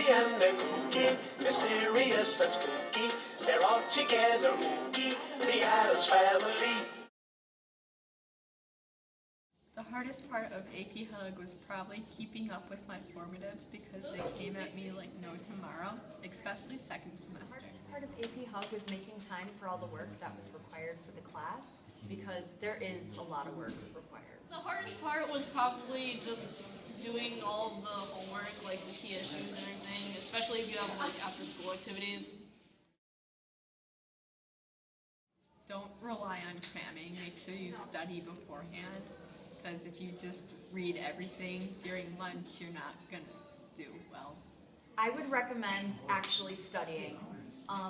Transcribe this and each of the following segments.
silly and they're kooky, mysterious and spooky. They're all together ooky, the APHuG family. The hardest part of APHuG was probably keeping up with my formatives because they came at me like no tomorrow, especially second semester. The hardest part of APHuG was making time for all the work that was required for the class, because there is a lot of work required. The hardest part was probably just doing all the homework, like the key issues and everything, especially if you have like after school activities. Don't rely on cramming, make sure you study beforehand, because if you just read everything during lunch, you're not going to do well. I would recommend actually studying.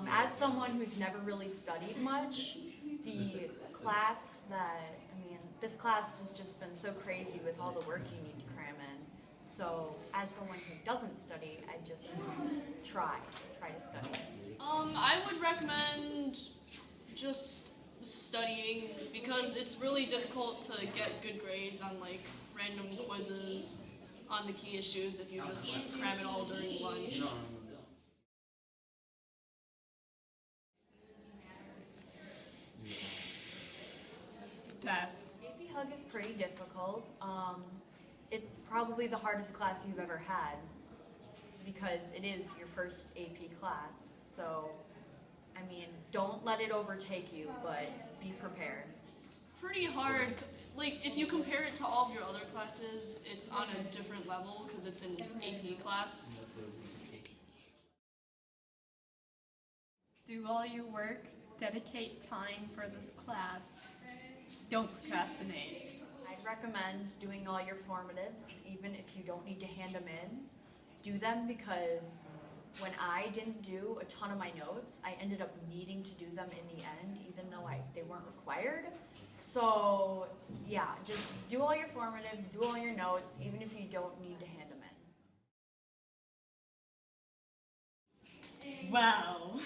As someone who's never really studied much, the class this class has just been so crazy with all the work you need to cram in. So as someone who doesn't study, I just try to study. I would recommend just studying, because it's really difficult to get good grades on like random quizzes on the key issues if you just cram it all during lunch. Death. APHuG is pretty difficult. It's probably the hardest class you've ever had because it is your first AP class. So, don't let it overtake you, but be prepared. It's pretty hard. Like, if you compare it to all of your other classes, it's on a different level because it's an AP class. Do all your work, dedicate time for this class. Don't procrastinate. I'd recommend doing all your formatives, even if you don't need to hand them in. Do them, because when I didn't do a ton of my notes, I ended up needing to do them in the end, even though they weren't required. So yeah, just do all your formatives, do all your notes, even if you don't need to hand them in. Wow.